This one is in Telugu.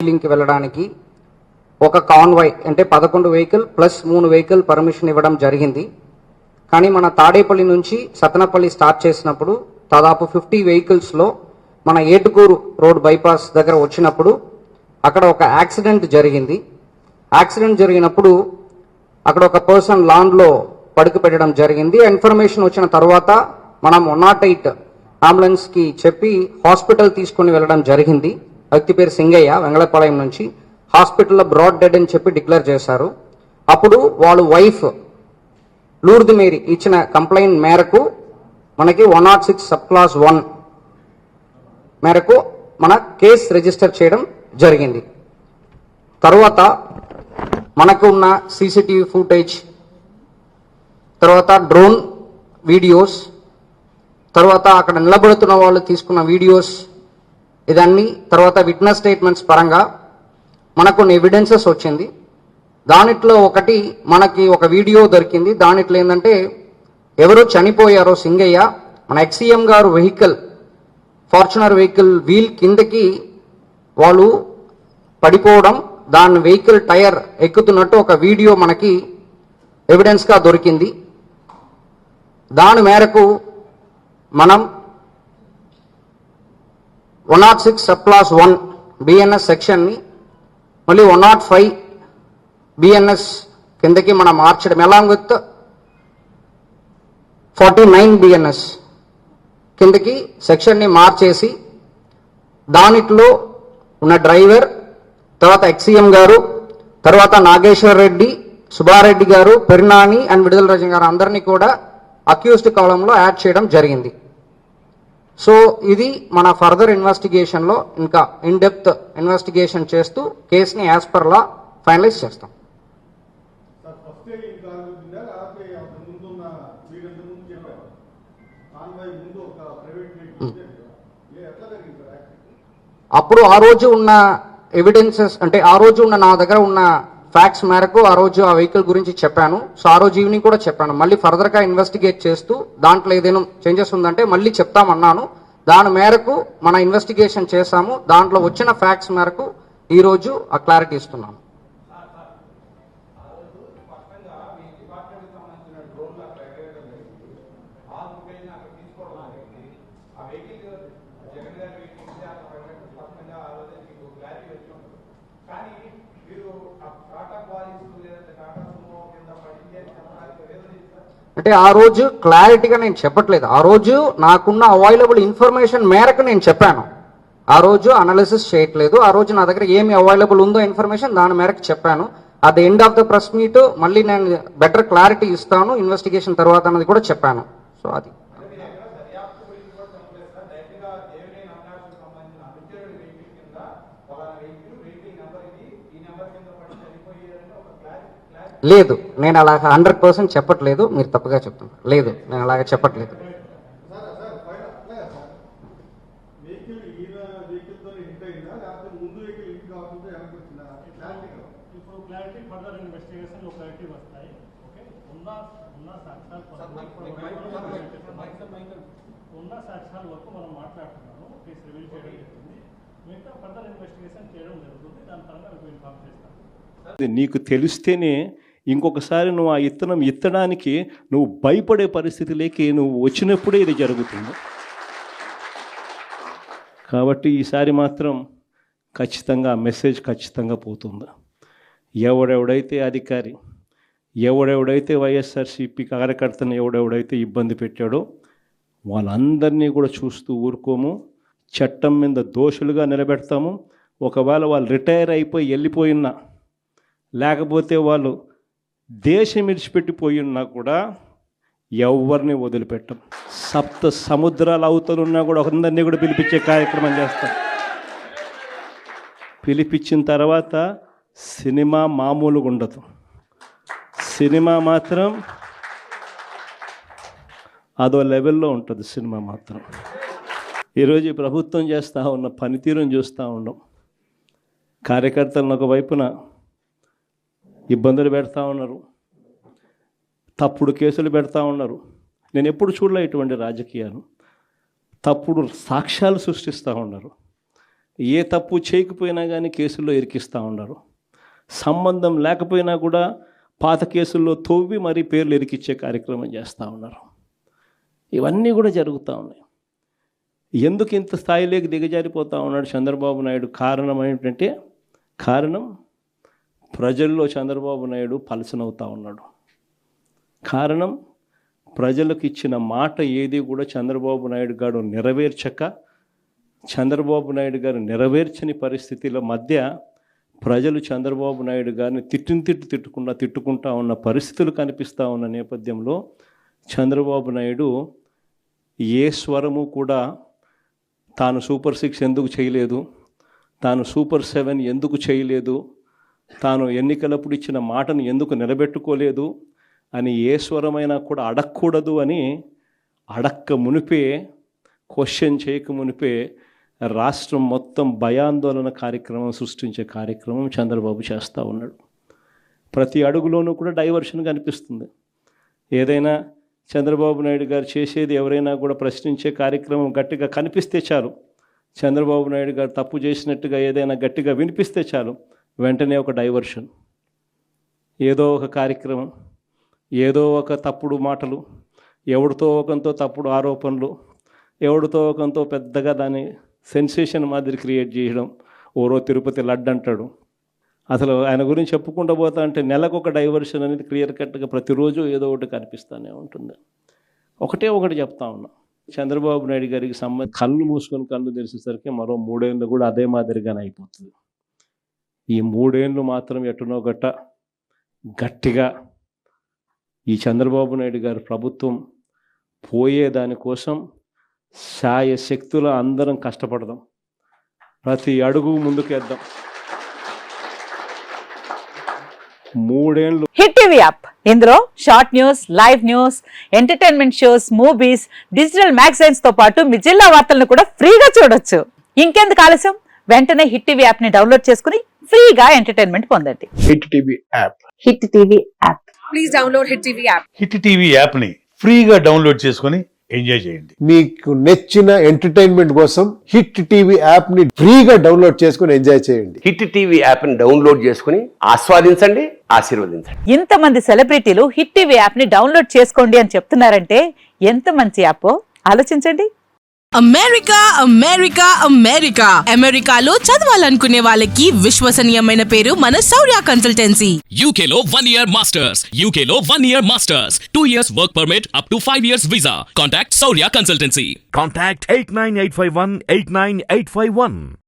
వీలింగ్కి వెళ్ళడానికి ఒక కాన్వాయ్ అంటే 11 వెహికల్ ప్లస్ 3 వెహికల్ పర్మిషన్ ఇవ్వడం జరిగింది. కానీ మన తాడేపల్లి నుంచి సతనపల్లి స్టార్ట్ చేసినప్పుడు దాదాపు 50 వెహికల్స్లో మన ఏటుకూరు రోడ్ బైపాస్ దగ్గర వచ్చినప్పుడు అక్కడ ఒక యాక్సిడెంట్ జరిగింది. యాక్సిడెంట్ జరిగినప్పుడు అక్కడ ఒక పర్సన్ లాన్లో పడుకు పెట్టడం జరిగింది. ఇన్ఫర్మేషన్ వచ్చిన తర్వాత మనం 108 అంబులెన్స్కి చెప్పి హాస్పిటల్ తీసుకుని వెళ్ళడం జరిగింది. వ్యక్తి పేరు సింగయ్య, వెంగళపాలెం నుంచి. హాస్పిటల్లో బ్రాడ్ డెడ్ అని చెప్పి డిక్లేర్ చేశారు. అప్పుడు వాళ్ళ వైఫ్ లూర్ది మేరీ ఇచ్చిన కంప్లైంట్ మేరకు మనకి 106 సబ్ క్లాస్ 1 మేరకు మన కేసు రిజిస్టర్ చేయడం జరిగింది. తర్వాత మనకు ఉన్న సీసీటీవీ ఫుటేజ్, తర్వాత డ్రోన్ వీడియోస్, తర్వాత అక్కడ నిలబడుతున్న వాళ్ళు తీసుకున్న వీడియోస్, ఇదన్నీ తర్వాత విట్నెస్ స్టేట్మెంట్స్ పరంగా మనకు కొన్ని ఎవిడెన్సెస్ వచ్చింది. దానిట్లో ఒకటి మనకి ఒక వీడియో దొరికింది. దానిట్లో ఏంటంటే ఎవరో చనిపోయారో సింగయ్య, మన ఎక్సీఎం గారు వెహికల్ ఫార్చునర్ వెహికల్ వీల్ కిందకి వాళ్ళు పడిపోవడం, దాని వెహికల్ టైర్ ఎక్కుతున్నట్టు ఒక వీడియో మనకి ఎవిడెన్స్గా దొరికింది. దాని మేరకు మనం 106 సబ్ క్లాస్ 1 బిఎన్ఎస్ సెక్షన్ని మళ్ళీ 105 బిఎన్ఎస్ కిందకి మనం మార్చడం, అలాంగ్ విత్ 49 బిఎన్ఎస్ కిందకి సెక్షన్ని మార్చేసి దానిట్లో ఉన్న డ్రైవర్, తర్వాత ఎక్సీఎం గారు, తర్వాత నాగేశ్వర్ రెడ్డి, సుబ్బారెడ్డి గారు, పెరినాని అండ్ విడుదల రజన్ గారు అందరినీ కూడా అక్యూజ్డ్ కాలంలో యాడ్ చేయడం జరిగింది. సో ఇది మన ఫర్దర్ ఇన్వెస్టిగేషన్లో ఇంకా ఇన్ డెప్త్ ఇన్వెస్టిగేషన్ చేస్తూ కేసుని యాజ్ పర్ లా ఫైనలైజ్ చేస్తాం. అప్పుడు ఆ రోజు ఉన్న ఎవిడెన్సెస్ అంటే ఆ రోజు ఉన్న నా దగ్గర ఉన్న ఫ్యాక్ట్స్ మేరకు ఆ రోజు ఆ వెహికల్ గురించి చెప్పాను. సో ఆ రోజు ఈవినింగ్ కూడా చెప్పాను. మళ్ళీ ఫర్దర్గా ఇన్వెస్టిగేట్ చేస్తూ దాంట్లో ఏదైనా చేంజెస్ ఉందంటే మళ్ళీ చెప్తామన్నాను. దాని మేరకు మన ఇన్వెస్టిగేషన్ చేశాము. దాంట్లో వచ్చిన ఫ్యాక్ట్స్ మేరకు ఈరోజు ఆ క్లారిటీ ఇస్తున్నాను. అంటే ఆ రోజు క్లారిటీగా నేను చెప్పట్లేదు. ఆ రోజు నాకున్న అవైలబుల్ ఇన్ఫర్మేషన్ మేరకు నేను చెప్పాను. ఆ రోజు అనాలిసిస్ చేయట్లేదు. ఆ రోజు నా దగ్గర ఏమి అవైలబుల్ ఉందో ఇన్ఫర్మేషన్ దాని మేరకు చెప్పాను. At the end of the press meet మళ్ళీ నేను బెటర్ క్లారిటీ ఇస్తాను ఇన్వెస్టిగేషన్ తర్వాత అన్నది కూడా చెప్పాను. సో అది లేదు, నేను అలాగ 100% చెప్పట్లేదు. మీరు తప్పుగా చెప్తున్నారు. లేదు, నేను అలాగ చెప్పట్లేదు. నీకు తెలిస్తేనే ఇంకొకసారి నువ్వు ఆ ఇత్తనం ఎత్తడానికి నువ్వు భయపడే పరిస్థితిలోకి నువ్వు వచ్చినప్పుడే ఇది జరుగుతుంది. కాబట్టి ఈసారి మాత్రం ఖచ్చితంగా మెసేజ్ ఖచ్చితంగా పోతుంది. ఎవడెవడైతే అధికారి, ఎవడెవడైతే వైఎస్ఆర్సీపీ కార్యకర్తను ఎవడెవడైతే ఇబ్బంది పెట్టాడో వాళ్ళందరినీ కూడా చూస్తూ ఊరుకోము. చట్టం మీద దోషులుగా నిలబెడతాము. ఒకవేళ వాళ్ళు రిటైర్ అయిపోయి వెళ్ళిపోయినా, లేకపోతే వాళ్ళు దేశం విడిచిపెట్టిపోయి ఉన్నా కూడా ఎవరిని వదిలిపెట్టం. 7 సముద్రాల అవతలున్నా కూడా అందరినీ కూడా పిలిపించే కార్యక్రమం చేస్తాం. పిలిపించిన తర్వాత సినిమా మామూలుగా ఉండదు. సినిమా మాత్రం అదో లెవెల్లో ఉంటుంది. సినిమా మాత్రం ఈరోజు ప్రభుత్వం చేస్తూ ఉన్న పనితీరుని చూస్తూ ఉన్నాం. కార్యకర్తలను ఒకవైపున ఇబ్బందులు పెడతా ఉన్నారు, తప్పుడు కేసులు పెడతా ఉన్నారు. నేను ఎప్పుడు చూడలే ఇటువంటి రాజకీయాలు. తప్పుడు సాక్ష్యాలు సృష్టిస్తూ ఉన్నారు. ఏ తప్పు చేయకపోయినా కానీ కేసుల్లో ఇరికిస్తూ ఉన్నారు. సంబంధం లేకపోయినా కూడా పాత కేసుల్లో తవ్వి మరీ పేర్లు ఇరికిచ్చే కార్యక్రమం చేస్తూ ఉన్నారు. ఇవన్నీ కూడా జరుగుతూ ఉన్నాయి. ఎందుకు ఇంత స్థాయిలోకి దిగజారిపోతూ ఉన్నాడు చంద్రబాబు నాయుడు? కారణం ఏంటంటే ప్రజల్లో చంద్రబాబు నాయుడు పలసనవుతూ ఉన్నాడు. కారణం ప్రజలకు ఇచ్చిన మాట ఏది కూడా చంద్రబాబు నాయుడు గారు చంద్రబాబు నాయుడు గారు నెరవేర్చని పరిస్థితుల మధ్య ప్రజలు చంద్రబాబు నాయుడు గారిని తిట్టుకుంటా ఉన్న పరిస్థితులు కనిపిస్తూ ఉన్న నేపథ్యంలో చంద్రబాబు నాయుడు ఏ స్వరము కూడా తాను సూపర్ 6 ఎందుకు చేయలేదు, తాను సూపర్ 7 ఎందుకు చేయలేదు, తాను ఎన్నికలప్పుడు ఇచ్చిన మాటను ఎందుకు నిలబెట్టుకోలేదు అని ఏ స్వరమైనా కూడా అడగకూడదు అని క్వశ్చన్ చేయక మునిపే రాష్ట్రం మొత్తం భయాందోళన కార్యక్రమం సృష్టించే కార్యక్రమం చంద్రబాబు చేస్తూ ఉన్నాడు. ప్రతి అడుగులోనూ కూడా డైవర్షన్ కనిపిస్తుంది. ఏదైనా చంద్రబాబు నాయుడు గారు చేసేది ఎవరైనా కూడా ప్రశ్నించే కార్యక్రమం గట్టిగా కనిపిస్తే చాలు, చంద్రబాబు నాయుడు గారు తప్పు చేసినట్టుగా ఏదైనా గట్టిగా వినిపిస్తే చాలు, వెంటనే ఒక డైవర్షన్, ఏదో ఒక కార్యక్రమం, ఏదో ఒక తప్పుడు మాటలు, ఎవరితో ఒకంతో తప్పుడు ఆరోపణలు, ఎవరితో ఒకంతో పెద్దగా దాన్ని సెన్సేషన్ మాదిరి క్రియేట్ చేయడం. ఓరో తిరుపతి లడ్డు అంటాడు, అసలు ఆయన గురించి చెప్పుకుంటూ పోతా అంటే నెలకొక డైవర్షన్ అనేది క్లియర్ కట్గా ప్రతిరోజు ఏదో ఒకటి కనిపిస్తూనే ఉంటుంది. ఒకటి చెప్తా ఉన్నా, చంద్రబాబు నాయుడు గారికి కళ్ళు మూసుకొని కళ్ళు తెరిచేసరికి మరో 3 ఏళ్ళు కూడా అదే మాదిరిగానే అయిపోతుంది. ఈ 3 ఏళ్ళు మాత్రం ఎటునో గట్టిగా ఈ చంద్రబాబు నాయుడు గారి ప్రభుత్వం పోయేదానికోసం శాయశక్తుల అందరం కష్టపడదాం, ప్రతి అడుగు ముందుకేద్దాం. 3 ఏళ్ళు హిట్ టీవీ యాప్, ఇందులో short news, live news, entertainment shows, movies, digital magazines తో పాటు మీ జిల్లా వార్తలను కూడా ఫ్రీగా చూడొచ్చు. ఇంకెందుకు ఆలస్యం, వెంటనే హిట్ టీవీ యాప్ ని డౌన్లోడ్ చేసుకుని ఫ్రీగా ఎంటర్టైన్మెంట్ పొందండి. Hit TV app, hit TV app, please download hit TV app. Hit TV app ని ఫ్రీగా డౌన్లోడ్ చేసుకొని ఎంజాయ్ చేయండి. మీకు నచ్చిన ఎంటర్టైన్మెంట్ కోసం హిట్ టీవీ యాప్ ని ఫ్రీగా డౌన్లోడ్ చేసుకొని ఎంజాయ్ చేయండి. హిట్ టీవీ యాప్ ని డౌన్లోడ్ చేసుకుని ఆస్వాదించండి, ఆశీర్వదించండి. ఇంతమంది సెలబ్రిటీలు హిట్ టీవీ యాప్ ని డౌన్లోడ్ చేసుకోండి అని చెప్తున్నారంటే ఎంత మంచి యాప్ ఆలోచించండి. అమెరికాలో చదవాలనుకునే వాళ్ళకి విశ్వసనీయమైన పేరు మన శౌర్య కన్సల్టెన్సీ. UK లో 1 year masters, 2 years work permit up to 5 years visa. Contact Saurya Consultancy. Contact 89851 89851.